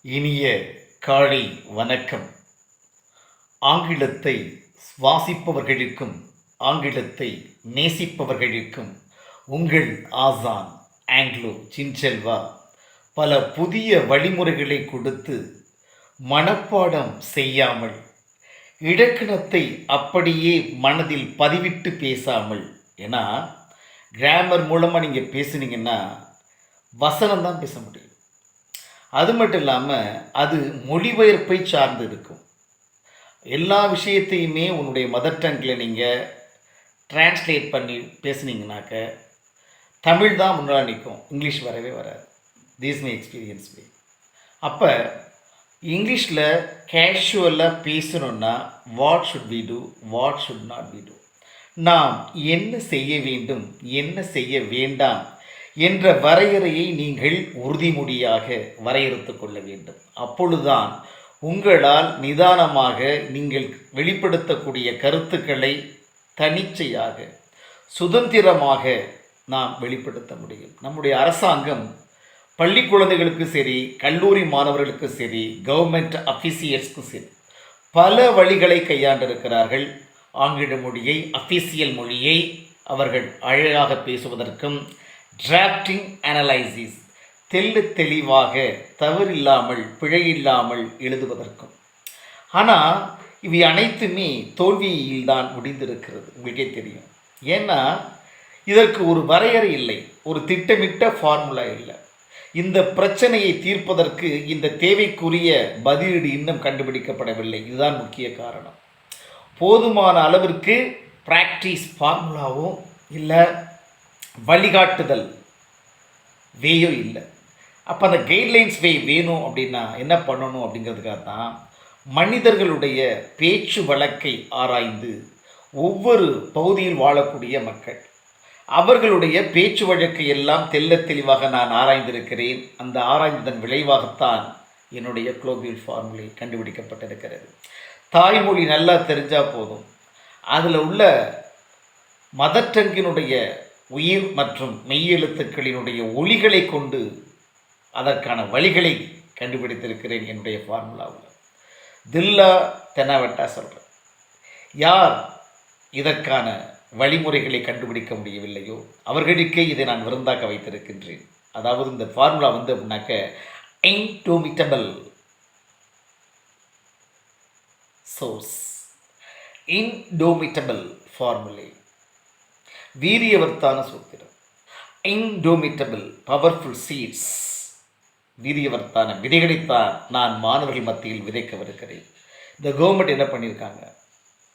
இனிய காலை வணக்கம். ஆங்கிலத்தை சுவாசிப்பவர்களுக்கும் ஆங்கிலத்தை நேசிப்பவர்களுக்கும் உங்கள் ஆசான் ஆங்கிலோ சின்செல்வா பல புதிய வழிமுறைகளை கொடுத்து மனப்பாடம் செய்யாமல் இலக்கணத்தை அப்படியே மனதில் பதிவிட்டு பேசாமல், ஏன்னா கிராமர் மூலமாக நீங்கள் பேசுனீங்கன்னா வசனம் தான் பேச முடியும். அது மட்டும் இல்லாமல் அது மொழிபெயர்ப்பை சார்ந்து இருக்கும். எல்லா விஷயத்தையுமே உன்னுடைய மதர் டங்கில் நீங்கள் டிரான்ஸ்லேட் பண்ணி பேசுனீங்கனாக்க தமிழ் தான் முன்னால் நிற்கும், இங்கிலீஷ் வரவே வராது. This my experience way. அப்போ இங்கிலீஷில் கேஷுவலாக பேசணுன்னா what should we do, what should not we do, நாம் என்ன செய்ய வேண்டும், என்ன செய்ய வேண்டாம் என்ற வரையறையை நீங்கள் உறுதிமொழியாக வரையறுத்து கொள்ள வேண்டும். அப்பொழுதுதான் உங்களால் நிதானமாக நீங்கள் வெளிப்படுத்தக்கூடிய கருத்துக்களை தனிச்சையாக சுதந்திரமாக நாம் வெளிப்படுத்த முடியும். நம்முடைய அரசாங்கம் பள்ளி குழந்தைகளுக்கு சரி, கல்லூரி மாணவர்களுக்கு சரி, கவர்மெண்ட் அஃபீசியல்ஸ்க்கும் சரி பல வழிகளை கையாண்டிருக்கிறார்கள். ஆங்கில மொழியை, அஃபீசியல் மொழியை அவர்கள் அழகாக பேசுவதற்கும், டிராஃப்டிங் அனலைசிஸ் தெளிவாக தவறில்லாமல் பிழையில்லாமல் எழுதுவதற்கும். ஆனால் இவை அனைத்துமே தோல்வியில்தான் முடிந்திருக்கிறது. உங்களுக்கே தெரியும். ஏன்னா இதற்கு ஒரு வரையறை இல்லை, ஒரு திட்டமிட்ட ஃபார்முலா இல்லை. இந்த பிரச்சனையை தீர்ப்பதற்கு இந்த தேவைக்குரிய பதிலீடு இன்னும் கண்டுபிடிக்கப்படவில்லை. இதுதான் முக்கிய காரணம். போதுமான அளவிற்கு ப்ராக்டிஸ் ஃபார்முலாவோ இல்லை வழிகாட்டுதல் வேயோ இல்லை. அப்போ அந்த கைட்லைன்ஸ் வே வேணும் அப்படின்னா என்ன பண்ணணும் அப்படிங்கிறதுக்காக தான் மனிதர்களுடைய பேச்சு வழக்கை ஆராய்ந்து ஒவ்வொரு பகுதியில் வாழக்கூடிய மக்கள் அவர்களுடைய பேச்சு வழக்கை எல்லாம் தெளிவாக நான் ஆராய்ந்திருக்கிறேன். அந்த ஆராய்ந்ததன் விளைவாகத்தான் என்னுடைய குளோபியல் ஃபார்முலை கண்டுபிடிக்கப்பட்டிருக்கிறது. தாய்மொழி நல்லா தெரிஞ்சால் போதும், அதில் உள்ள மதர் டங்கினுடைய உயிர் மற்றும் மெய்யெழுத்துக்களினுடைய ஒளிகளை கொண்டு அதற்கான வழிகளை கண்டுபிடித்திருக்கிறேன் என்னுடைய ஃபார்முலாவில். தில்லா தெனாவட்டா சொல்கிறேன். யார் இதற்கான வழிமுறைகளை கண்டுபிடிக்க முடியவில்லையோ அவர்களுக்கே இதை நான் விருந்தாக்க வைத்திருக்கின்றேன். அதாவது இந்த ஃபார்முலா அப்படின்னாக்க இன்டோமிட்டபிள் சோர்ஸ், இன்டோமிட்டபிள் ஃபார்முலை, வீரியவர்த்தான சூத்திரம், இன்டோமிட்டபிள் பவர்ஃபுல் சீட்ஸ், வீரியவர்த்தான விதைகளைத்தான் நான் மாணவர்கள் மத்தியில் விதைக்கவிருக்கிறேன். இந்த கவர்மெண்ட் என்ன பண்ணியிருக்காங்க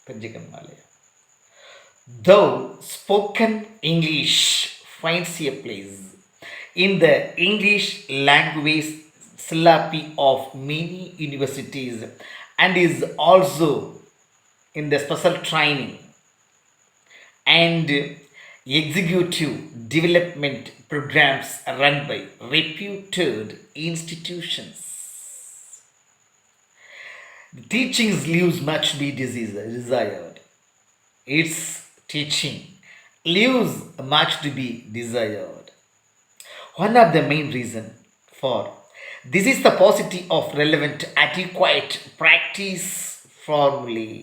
தெரிஞ்சுக்கணும்னாலே, Though spoken English finds a place in the English language syllabi of many universities and is also in the special training and executive development programs run by reputed institutions. The teachings leaves much to be desired. Its teaching leaves much to be desired. One of the main reasons for this is the paucity of relevant, adequate practice formulae.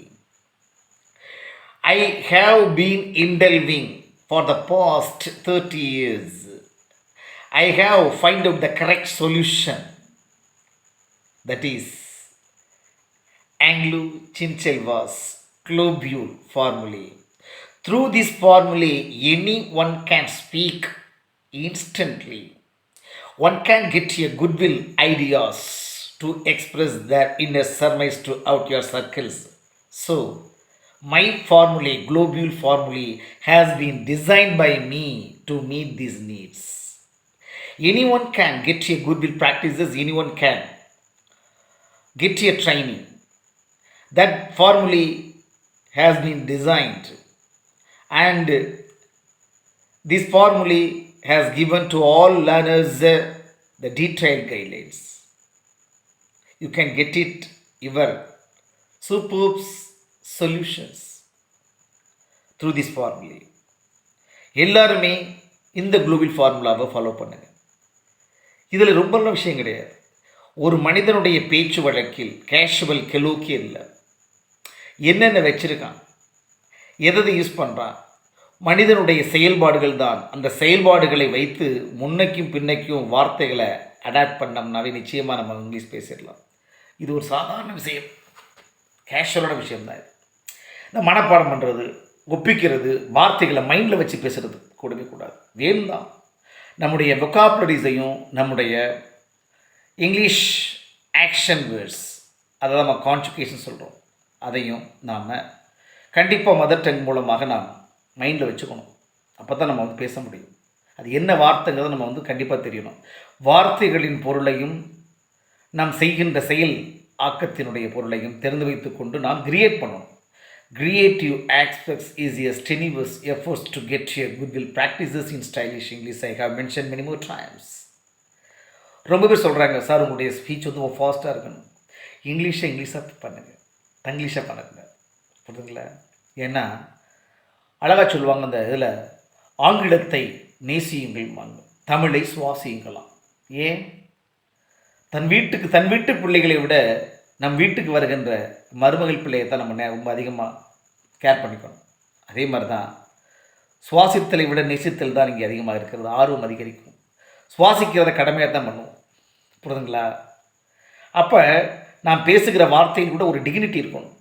I have been indulging for the past 30 years. I have found out the correct solution. That is Anglo Chinchelva's globule formulae. Through this formulae, anyone can speak instantly. One can get a goodwill ideas to express their inner surmise to out your circles. So, my formulae, globule formulae, has been designed by me to meet these needs. Anyone can get a goodwill practices, anyone can get a training. That formulae has been designed, and this formulae has given to all learners the detailed guidelines. You can get it your superb solutions through this formulae. எல்லாருமே இந்த global ஃபார்முலாவை follow பண்ணுங்க. இதில் ரொம்ப விஷயம் கிடையாது. ஒரு மனிதனுடைய பேச்சு வழக்கில் கேஷுவல் கெலோக்கே இல்லை. என்னென்ன வச்சிருக்கான், எதை யூஸ் பண்ணுறான், மனிதனுடைய செயல்பாடுகள் தான். அந்த செயல்பாடுகளை வைத்து முன்னைக்கும் பின்னைக்கும் வார்த்தைகளை அடாப்ட் பண்ணோம்னாவே நிச்சயமாக நம்ம இங்கிலீஷ் பேசிடலாம். இது ஒரு சாதாரண விஷயம், கேஷுவலான விஷயம்தான் இது. இந்த மனப்பாடம் பண்ணுறது, ஒப்பிக்கிறது, வார்த்தைகளை மைண்டில் வச்சு பேசுகிறது கூடவே கூடாது. வேணும் தான் நம்முடைய வொக்காபுலரிஸையும் நம்முடைய இங்கிலீஷ் ஆக்ஷன் வேர்ட்ஸ், அதை நம்ம கான்ஜுகேஷன் சொல்கிறோம், அதையும் நாம் கண்டிப்பாக மதர் டங் மூலமாக நாம் மைண்டில் வச்சுக்கணும். அப்போ தான் நம்ம பேச முடியும். அது என்ன வார்த்தைங்கிறத நம்ம கண்டிப்பாக தெரியணும். வார்த்தைகளின் பொருளையும் நாம் செய்கின்ற செயல் ஆக்கத்தினுடைய பொருளையும் தெரிந்து வைத்து கொண்டு நாம் கிரியேட் பண்ணணும். Creative aspects is a strenuous efforts to get your goodwill practices in stylish English. I have mentioned many more times. ரொம்ப பேர் சொல்கிறாங்க, சார் உங்களுடைய ஸ்பீச் ஃபாஸ்ட்டாக இருக்கணும், இங்கிலீஷாக பண்ணுங்கள், தங்கிலீஷாக பண்ணுங்க. புரியுதுங்களா? ஏன்னா அழகாக சொல்லுவாங்க அந்த இதில், ஆங்கிலத்தை நேசியுங்கள், தமிழை சுவாசியுங்களாம். ஏன்? தன் வீட்டு பிள்ளைகளை விட நம் வீட்டுக்கு வருகின்ற மருமகள் பிள்ளையை தான் நம்ம ரொம்ப அதிகமாக கேர் பண்ணிக்கணும். அதே மாதிரி தான் சுவாசித்தலை விட நேசித்தல் தான் இங்கே அதிகமாக இருக்கிறது. ஆர்வம் அதிகரிக்கும். சுவாசிக்கிறத கடமையாக தான் பண்ணுவோம். புரியுதுங்களா? அப்போ நாம் பேசுகிற வார்த்தையில் கூட ஒரு டிக்னிட்டி இருக்கணும்.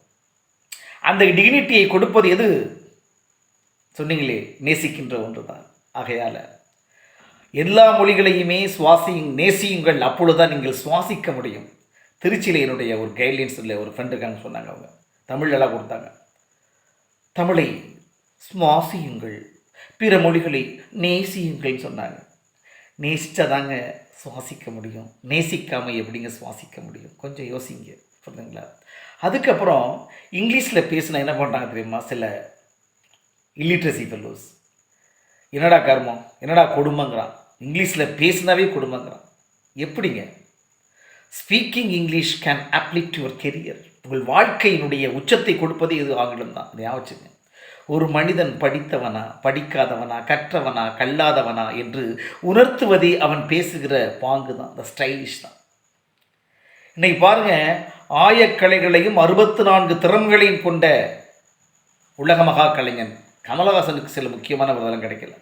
அந்த டிக்னிட்டியை கொடுப்பது எது? சொன்னீங்களே, நேசிக்கின்ற ஒன்று தான். ஆகையால் எல்லா மொழிகளையுமே நேசியுங்கள், அப்பொழுதுதான் நீங்கள் சுவாசிக்க முடியும். திருச்சியில் என்னுடைய ஒரு கைட்லைன்ஸில் ஒரு ஃப்ரெண்டு இருக்காங்க, சொன்னாங்க, அவங்க தமிழெல்லாம் கொடுத்தாங்க. தமிழை சுவாசியுங்கள், பிற மொழிகளை நேசியுங்கள்னு சொன்னாங்க. நேசித்தாதாங்க சுவாசிக்க முடியும். நேசிக்காமல் எப்படிங்க சுவாசிக்க முடியும்? கொஞ்சம் யோசிங்க. புரியுதுங்களா? அதுக்கப்புறம் இங்கிலீஷில் பேசினா என்ன பண்ணுறாங்க தெரியுமா? சில இல்லிட்ரசி ஃபெல்லோஸ், என்னடா கர்மம், என்னடா கொடுமைங்கிறான். இங்கிலீஷில் பேசினாவே கொடுமைங்கிறான். எப்படிங்க? Speaking English can uplift your career. உங்கள் வாழ்க்கையினுடைய உச்சத்தை கொடுப்பதே இது ஆங்கிலம் தான். அதை ஞாபகம். ஒரு மனிதன் படித்தவனா, படிக்காதவனா, கற்றவனா, கல்லாதவனா என்று உணர்த்துவதே அவன் பேசுகிற பாங்கு தான், இந்த ஸ்டைலிஷ் தான். இன்னைக்கு பாருங்கள், ஆயக்கலைகளையும் 64 திறன்களையும் கொண்ட உலக மகா கலைஞன் கமலஹாசனுக்கு சில முக்கியமான விருதெல்லாம் கிடைக்கல.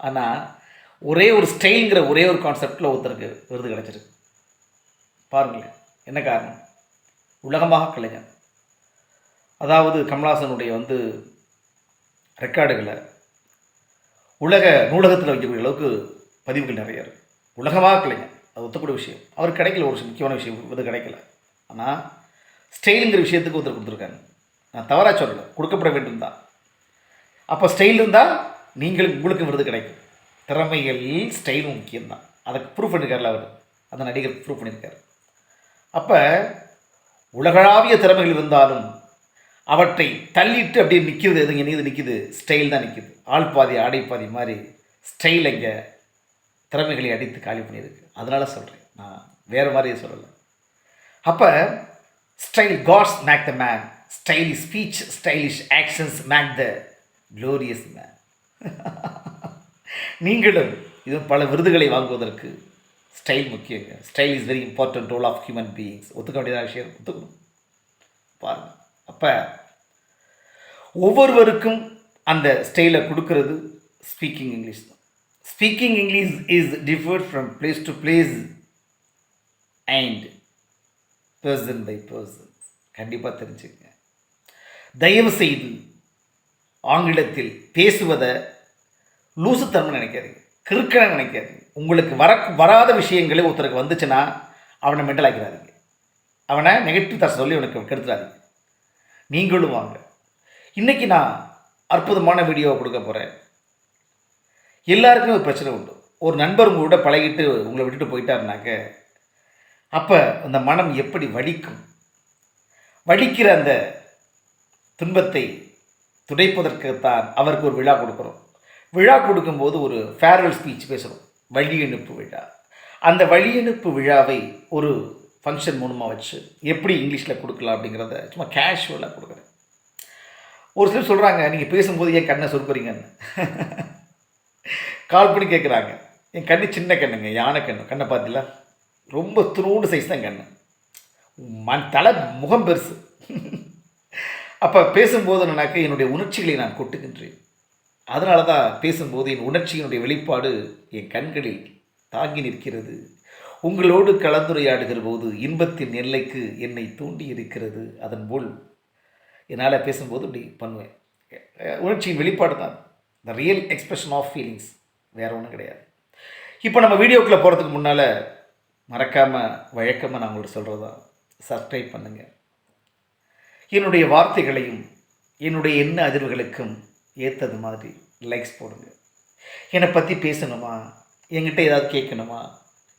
ஆனால் ஒரே ஒரு ஸ்டைலுங்கிற ஒரே ஒரு கான்செப்டில் ஒருத்தருக்கு விருது கிடைச்சிருக்கு. பாருங்களேன், என்ன காரணம்? உலகமாக கலைஞன். அதாவது கமலஹாசனுடைய ரெக்கார்டுகளை உலக நூலகத்தில் வைக்கக்கூடிய அளவுக்கு பதிவுகள் நிறைய இருக்குது. உலகமாக கலைஞன், அது ஒத்துக்கூடிய விஷயம். அவருக்கு கிடைக்கல, ஒரு முக்கியமான விஷயம் விருது கிடைக்கல. ஆனால் ஸ்டைலுங்கிற விஷயத்துக்கு ஒருத்தர் கொடுத்துருக்காங்க. நான் தவறாக சொல்லலை, கொடுக்கப்பட வேண்டும் தான். அப்போ ஸ்டைல் இருந்தால் உங்களுக்கு விருது கிடைக்கும். திறமைகள் ஸ்டைலும் முக்கியம்தான். அதுக்கு ப்ரூஃப் பண்ணியிருக்காருல அவர், அந்த நடிகர் ப்ரூஃப் பண்ணியிருக்கார். அப்போ உலகளாவிய திறமைகள் இருந்தாலும் அவற்றை தள்ளிட்டு அப்படியே நிற்கிறது எதுங்க? இது நிற்கிது, ஸ்டைல் தான் நிற்கிது. ஆள் பாதி ஆடை பாதி மாதிரி ஸ்டைல் எங்கே திறமைகளை அடித்து காலி பண்ணியிருக்கு. அதனால் சொல்கிறேன், நான் வேறு மாதிரி சொல்லலை. அப்போ style gods make the man, stylish speech, stylish actions make the glorious man. நீங்களும் இது பல விருதுகளை வாங்குவதற்கு ஸ்டைல் முக்கியங்க. Style is very important role of human beings. ஒத்துக்க வேண்டியதான விஷயம், ஒத்துக்கணும். பாருங்கள், அப்போ ஒவ்வொருவருக்கும் அந்த ஸ்டைலை கொடுக்கறது ஸ்பீக்கிங் இங்கிலீஷ் தான். Speaking English is differed from place to place and person by person. கண்டிப்பாக தெரிஞ்சுக்கங்க. தயவு செய்து ஆங்கிலத்தில் பேசுவதை லூசுத்தன்மை நினைக்காதீங்க, கிறுக்கனை நினைக்காதீங்க. உங்களுக்கு வராத விஷயங்களே ஒருத்தருக்கு வந்துச்சுன்னா அவனை மென்டல் ஆக்கிறாதீங்க, அவனை நெகட்டிவ் தாட்ஸ் சொல்லி அவனுக்கு கெடுத்துடாதீங்க. நீங்களும் வாங்க. இன்றைக்கி நான் அற்புதமான வீடியோவை கொடுக்க போகிறேன். எல்லாருக்குமே ஒரு பிரச்சனை உண்டு. ஒரு நண்பர் உங்களோட பழகிட்டு உங்களை விட்டுட்டு போயிட்டாருனாக்க அப்போ அந்த மனம் எப்படி வலிக்கும்? வலிக்கிற அந்த துன்பத்தை துடைப்பதற்குத்தான் அவருக்கு ஒரு விழா கொடுக்குறோம். விழா கொடுக்கும்போது ஒரு ஃபேர்வெல் ஸ்பீச் பேசுகிறோம், வழியனுப்பு விழா. அந்த வழியனுப்பு விழாவை ஒரு ஃபங்க்ஷன் மூலமாக வச்சு எப்படி இங்கிலீஷில் கொடுக்கலாம் அப்படிங்கிறத சும்மா கேஷுவலாக கொடுக்குறேன். ஒரு சிலர் சொல்கிறாங்க, நீங்கள் பேசும்போது ஏன் கண்ணை சொருக்குறீங்கன்னு கால் பண்ணி கேட்குறாங்க. என் கண்ணு சின்ன கண்ணுங்க, யானை கண்ணு. கண்ணை பார்த்தீங்களா? ரொம்ப துணூண்டு சைஸ் தான் கண்ணு. தலை முகம் பெருசு. அப்போ பேசும்போது என்னுடைய உணர்ச்சிகளை நான் கொட்டுகின்றேன். அதனால தான் பேசும்போது என் உணர்ச்சியினுடைய வெளிப்பாடு என் கண்களில் தாங்கி நிற்கிறது. உங்களோடு கலந்துரையாடுகிற போது இன்பத்தின் எல்லைக்கு என்னை தூண்டி இருக்கிறது. அதன் போல் என்னால் பேசும்போது இப்படி பண்ணுவேன். உணர்ச்சியின் வெளிப்பாடு தான் the real expression of feelings, வேறு ஒன்றும் கிடையாது. இப்போ நம்ம வீடியோக்குள்ளே போகிறதுக்கு முன்னால் மறக்காமல் வழக்கமாக நான் உங்களுக்கு சொல்கிறதா, சப்ஸ்கிரைப் பண்ணுங்கள். என்னுடைய வார்த்தைகளையும் என்னுடைய எண்ண அதிர்வுகளுக்கும் ஏற்றது மாதிரி லைக்ஸ் போடுங்க. என்னை பற்றி பேசணுமா, என்கிட்ட ஏதாவது கேட்கணுமா,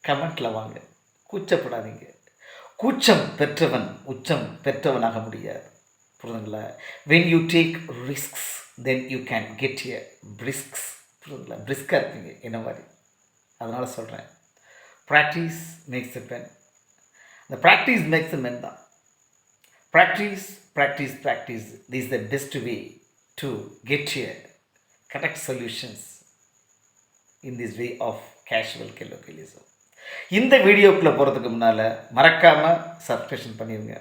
கமெண்ட்டில் வாங்க. கூச்சப்படாதீங்க. கூச்சம் பெற்றவன் உச்சம் பெற்றவனாக முடியாது. புரியுதுங்களா? When you take risks then you can get a brisks. புரியுதுங்களா? பிரிஸ்காக இருப்பீங்க என்ன மாதிரி. அதனால் சொல்கிறேன், ப்ராக்டிஸ் மேக்ஸ் எ பென். இந்த ப்ராக்டிஸ் மேக்ஸ் எ மென் தான். Practice practice practice this the best way to get a correct solutions in this way of casual colloquialism. இந்த வீடியோக்குள்ளே போகிறதுக்கு முன்னால் மறக்காமல் சப்ஸ்கிரிப்ஷன் பண்ணிடுங்க.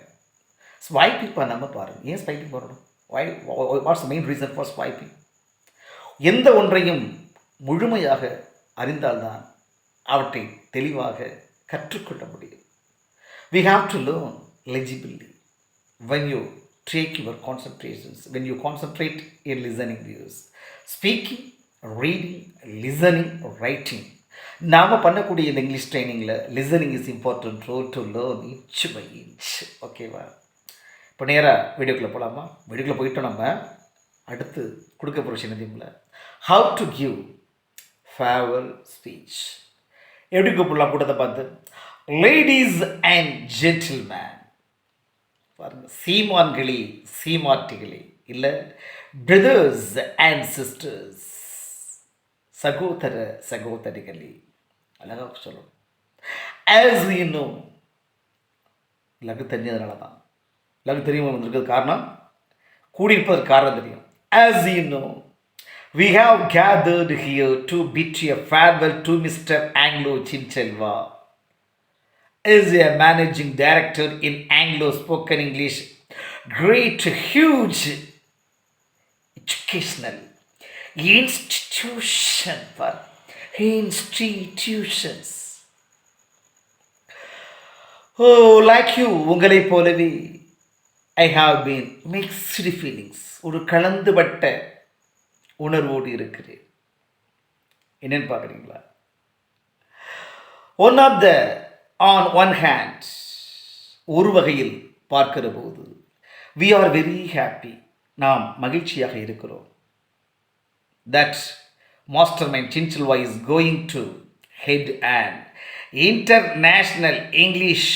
ஸ்வைப்பிங் பண்ணாமல் பாருங்கள். ஏன் ஸ்வைப்பிங் பண்ணணும்? What's main reason for swiping? எந்த ஒன்றையும் முழுமையாக அறிந்தால்தான் அவற்றை தெளிவாக கற்றுக்கொள்ள முடியும். We have to learn legibly when you take your concentrations, when you concentrate in listening views, speaking, reading, listening, writing. நாம் பண்ணக்கூடிய இந்த இங்கிலீஷ் ட்ரைனிங்கில் listening is important role to learn inch by inch. ஓகேவா? இப்போ நேராக வீடியோக்குள்ளே போகலாமா? வீடியோக்குள்ளே போயிட்டோம். நம்ம அடுத்து கொடுக்க போகிற சின்ன தீமில் how to give farewell speech. எப்படி கூப்பிடலாம் கூட்டத்தை பார்த்து? Ladies and gentlemen. பாருங்கள், சீமான்களே சீமாட்டிகளே, இல்லை பிரதர்ஸ் அண்ட் சிஸ்டர்ஸ், சகோதர சகோதரிகளே, அழகாக சொல்லணும். ஆஸ் யூ நோ, லகு தெரிஞ்சதுனால தான், லகு தெரியும் வந்திருக்கிறது காரணம், கூடியிருப்பதற்கு காரணம் தெரியும். As you know, we have gathered here to bid a farewell to Mr. Anglo Chinchelva. Is a managing director in Anglo spoken English, great huge educational institution for institutions. Oh, like you, உங்களை போலவே I have been mixed feelings. ஒரு கலந்துபட்ட உணர்வோடு இருக்கிறேன். என்னன்னு பார்க்குறீங்களா? On one hand, ஒரு வகையில் பார்க்கிற போது we are very happy, நாம் மகிழ்ச்சியாக இருக்கிறோம். that master mind Chinchelva is going to head an international English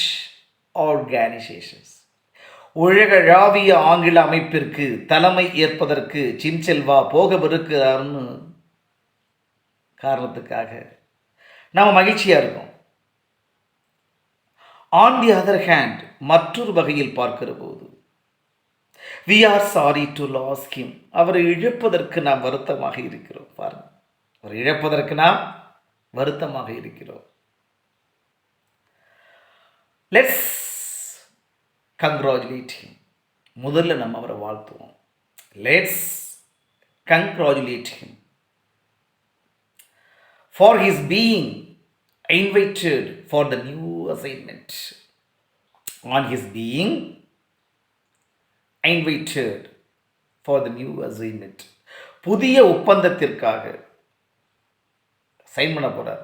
organizations. உலகளாவிய ஆங்கில அமைப்பிற்கு தலைமை ஏற்பதற்கு சின்செல்வா போகவிருக்கிறார்னு காரணத்துக்காக நாம் மகிழ்ச்சியாக இருக்கோம். ஆன் தி அதர் ஹேண்ட், மற்றொரு வகையில் பார்க்கிற போது we are sorry to lose him, அவரை இழப்பதற்கு நாம் வருத்தமாக இருக்கிறோம். பாருங்கள், அவரை இழப்பதற்கு நாம் வருத்தமாக இருக்கிறோம். Let's congratulate him. முதல்ல நம்ம அவரை வாழ்த்துவோம். Let's congratulate him for his being invited for the new assignment. On his being invited for the new assignment, புதிய ஒப்பந்தத்திற்காக சைன் பண்ண போறார்.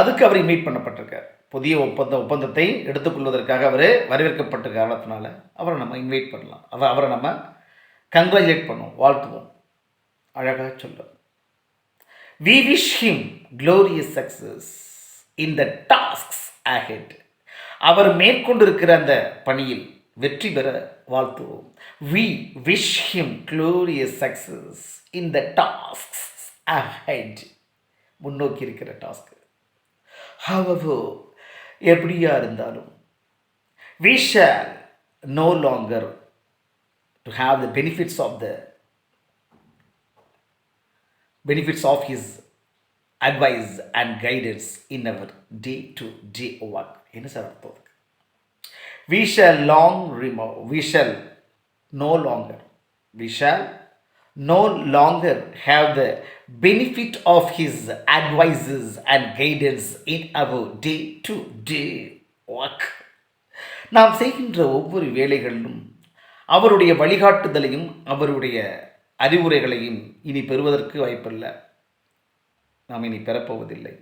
அதுக்கு அவர் இன்வைட் பண்ணப்பட்டிருக்கார். புதிய ஒப்பந்தத்தை எடுத்துக்கொள்வதற்காக அவர் வரவேற்கப்பட்ட காரணத்தினால அவரை நம்ம இன்வைட் பண்ணலாம். அவரை நம்ம கங்க்ராச்சுலேட் பண்ணுவோம், வாழ்த்துவோம். அழகாக சொல்லுவோம். We wish him glorious success in the tasks ahead. அவர் மேற்கொண்டிருக்கிற அந்த பணியில் வெற்றி பெற வாழ்த்துவோம். We wish him glorious success in the tasks ahead. முன்னோக்கி இருக்கிற டாஸ்க். However, எப்படியா இருந்தாலும் we shall no longer to have the benefits of his advice and guidance in our day to day work. என்ன சார் அர்த்தம்? we shall long remove we shall no longer we shall no longer have the benefit of his advices and guidance in our day to day work. நாம் செய்கின்ற ஒவ்வொரு வேலைகளிலும் அவருடைய வழிகாட்டுதலையும் அவருடைய அறிவுரைகளையும் இனி பெறுவதற்கு வாய்ப்பில்லை. நாம் இனி பெறப்போவதில்லை.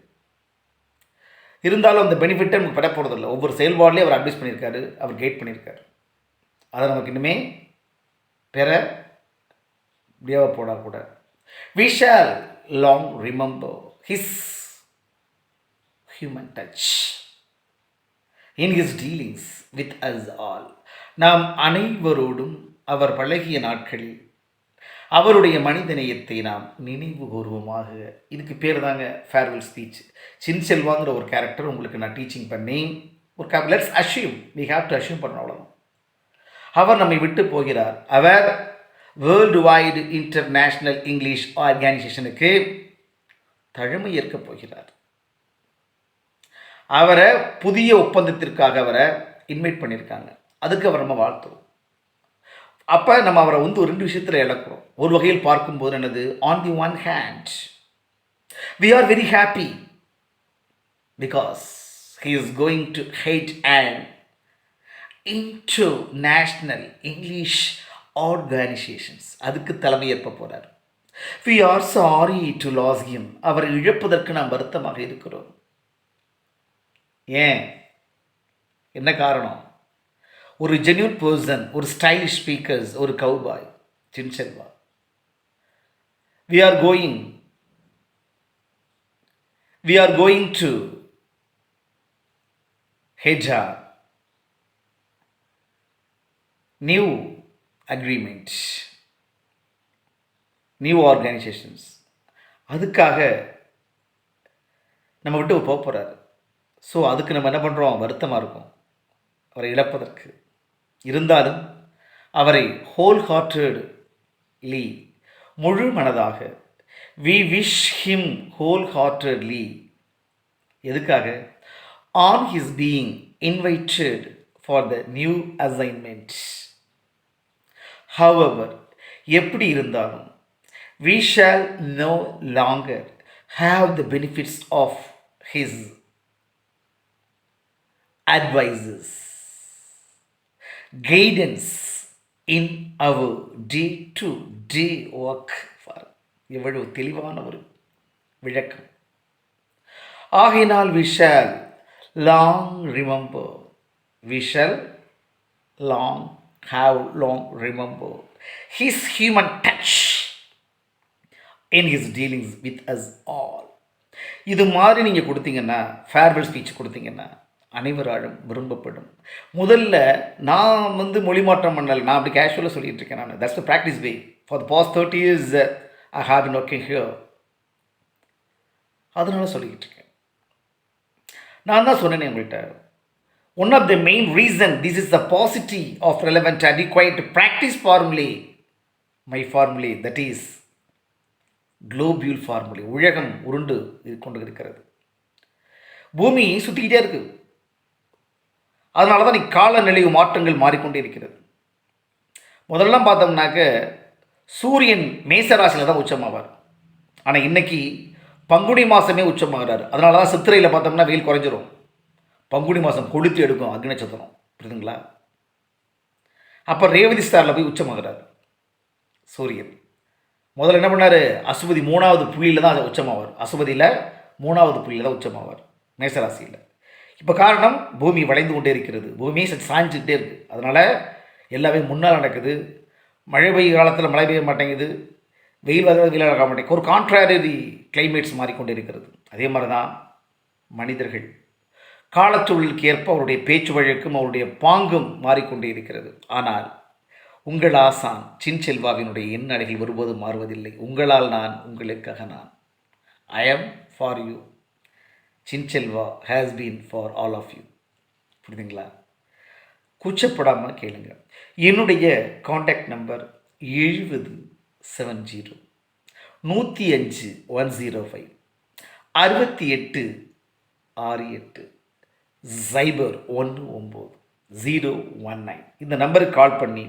இருந்தாலும் அந்த பெனிஃபிட்டை நமக்கு பெற போகிறதில்ல. ஒவ்வொரு செயல்பாடுலேயும் அவர் அட்வைஸ் பண்ணியிருக்காரு, அவர் கைட் பண்ணியிருக்காரு. அதை நமக்கு இன்னுமே பெற தேவைப்படா கூட. we shall long remember his human touch in his dealings with us all. நாம் அனைவரோடும் அவர் பழகிய நாட்களில் அவருடைய மனித நேயத்தை நாம் நினைவு கூர்வமாக. இதுக்கு பேர் தாங்க ஃபேர்வெல் ஸ்பீச். சின்செல்வாங்கிற ஒரு கேரக்டர் உங்களுக்கு நான் டீச்சிங் பண்ணி ஒரு let's assume, we have to assume பண்ண அவ்வளோதான். அவர் நம்மை விட்டு போகிறார். அவர் வேர்ல்டு வைடு இன்டர்நேஷ்னல் இங்கிலீஷ் ஆர்கனைசேஷனுக்கு தலைமை ஏற்கப் போகிறார். அவரை புதிய ஒப்பந்தத்திற்காக அவரை இன்வைட் பண்ணியிருக்காங்க. அதுக்கு அவர் நம்ம வாழ்த்துறோம். அப்போ நம்ம அவரை ஒரு ரெண்டு விஷயத்தில் இழக்கிறோம். ஒரு வகையில் பார்க்கும்போது என்னது, on the one hand we are very happy because he is going to head an international English organizations. அதுக்கு தலைமை ஏற்ப போகிறார். we are sorry to lose him. அவரை இழப்பதற்கு நாம் வருத்தமாக இருக்கிறோம். ஏன், என்ன காரணம்? ஒரு ஜென்யூன் பர்சன், ஒரு ஸ்டைலிஷ் ஸ்பீக்கர்ஸ், ஒரு cowboy சின்செல்வா. we are going to head a new agreement, new organizations. அதுக்காக நம்ம விட்டு போக போகிறாரு. ஸோ அதுக்கு நம்ம என்ன பண்ணுறோம், வருத்தமாக இருக்கும் அவரை இழப்பதற்கு. இருந்தாலும் அவரை ஹோல் ஹார்ட்டட்லி, முழு மனதாக, we wish him wholeheartedly. எதுக்காக? on his being invited for the new assignment. however, எப்படி இருந்தாலும் we shall no longer have the benefits of his advices, guidance in our day to day work. எவ்வளவு தெளிவான ஒரு விளக்கம். ஆகையினால் we shall long remember, we shall long remember his human touch in his dealings with us all. இது மாதிரி நீங்கள் கொடுத்தீங்கன்னா, farewell speech கொடுத்தீங்கன்னா அனைவராலும் விரும்பப்படும். முதல்ல நான் மொழி மாற்றம் பண்ணலை, நான் அப்படி கேஷுவலாக சொல்லிகிட்டு இருக்கேன். நான் that's the practice way for the past 30 years I have been working here. அதனால சொல்லிக்கிட்டு இருக்கேன். நான் தான் சொன்னேன் உங்கள்கிட்ட, one of the main reason this is the paucity of relevant and required practice formulae, my formulae, that is globule formulae. உலகம் உருண்டு கொண்டு இருக்கிறது, பூமி சுற்றிக்கிட்டே இருக்குது. அதனால தான் காலநிலை மாற்றங்கள் மாறிக்கொண்டே இருக்கிறது. முதல்லாம் பார்த்தோம்னாக்க சூரியன் மேசராசியில் தான் உச்சமாவார். ஆனால் இன்றைக்கி பங்குனி மாதமே உச்சமாகிறார். அதனால தான் சித்திரையில் பார்த்தோம்னா வெயில் குறைஞ்சிரும், பங்குனி மாதம் கொளுத்தி எடுக்கும் அக்னி நட்சத்திரம், புரியுதுங்களா? அப்போ ரேவதி ஸ்டாரில் போய் உச்சமாகிறார் சூரியன். முதல்ல என்ன பண்ணார், அசுபதி 3வது புள்ளியில் தான் உச்சமாவார். அசுபதியில் 3வது புள்ளியில் தான் உச்சமாவார் மேசராசியில். இப்போ காரணம், பூமி வளைந்து கொண்டே இருக்கிறது, பூமியை சாய்ஞ்சிக்கிட்டே இருக்குது. அதனால் எல்லாமே முன்னால் நடக்குது. மழை பெய்ய காலத்தில் மழை பெய்ய மாட்டேங்குது, வெயில் வர வெயில் ஆக மாட்டேங்குது. ஒரு கான்ட்ராரி கிளைமேட்ஸ் மாறிக்கொண்டே இருக்கிறது. அதே மாதிரி தான் மனிதர்கள் காலச்சூழலுக்கு ஏற்ப அவருடைய பேச்சு வழக்கும் அவருடைய பாங்கும் மாறிக்கொண்டே இருக்கிறது. ஆனால் உங்கள் ஆசான் சின்செல்வாவினுடைய எண்ணடைகள் ஒருபோதும் மாறுவதில்லை. உங்களால் நான், உங்களுக்காக நான். ஐ எம் ஃபார் யூ, சின்செல்வா has been for all of you. புரியுதுங்களா? கூச்சப்படாமல் கேளுங்க. என்னுடைய காண்டாக்ட் நம்பர் 7070 105 105. 6868 019 இந்த நம்பருக்கு கால் பண்ணி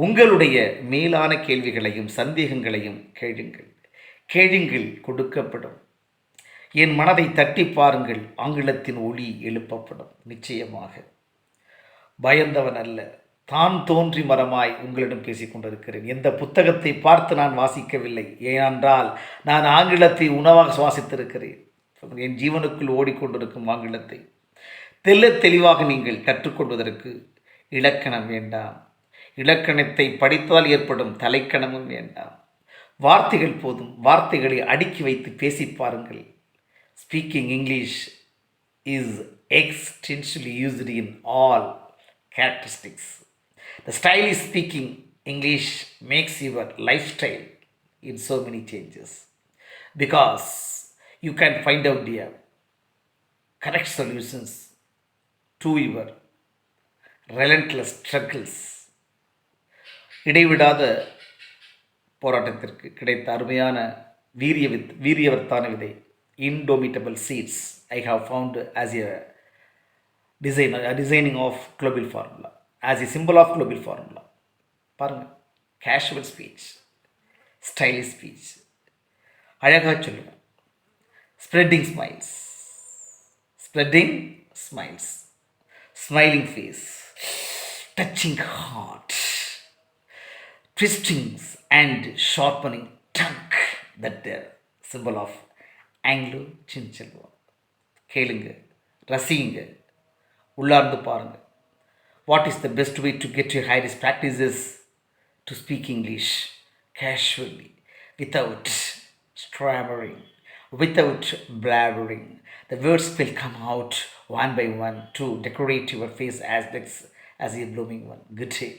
உங்களுடைய மேலான கேள்விகளையும் சந்தேகங்களையும் கேளுங்கள். கேளுங்கள், கொடுக்கப்படும். என் மனதை தட்டி பாருங்கள், ஆங்கிலத்தின் ஒளி எழுப்பப்படும். நிச்சயமாக பயந்தவன் அல்ல, தான் தோன்றி மரமாய் உங்களிடம் பேசிக் கொண்டிருக்கிறேன். எந்த புத்தகத்தை பார்த்து நான் வாசிக்கவில்லை, ஏனென்றால் நான் ஆங்கிலத்தை உணவாக சுவாசித்திருக்கிறேன். என் ஜீவனுக்குள் ஓடிக்கொண்டிருக்கும் ஆங்கிலத்தை தெளிவாக நீங்கள் கற்றுக்கொள்வதற்கு இலக்கணம் வேண்டாம். இலக்கணத்தை படித்தால் ஏற்படும் தலைக்கணமும் வேண்டாம். வார்த்தைகள் போதும். வார்த்தைகளை அடுக்கி வைத்து பேசி பாருங்கள். Speaking English is extensively used in all characteristics. The style is speaking English makes your lifestyle in so many changes because you can find out the correct solutions to your relentless struggles. இடைவிடாத போராட்டத்திற்கு கிடைத்த அருமையான வீரியவர்த்தான விதை, indomitable seeds I have found as a designing of global formula, as a symbol of global formula. பாருங்கள், casual speech, stylish speech, அழகாக சொல்லுங்கள், spreading smiles, smiling face, touching heart, twistings and sharpening tongue, that the symbol of Anglo Chinchilla. கேளுங்க, ரசிங்க, உள்ளார்ந்து பாருங்க. What is the best way to get your highest practices to speak English casually, without stammering, without blabbering? The words will come out one by one to decorate your face as a blooming one. Good day.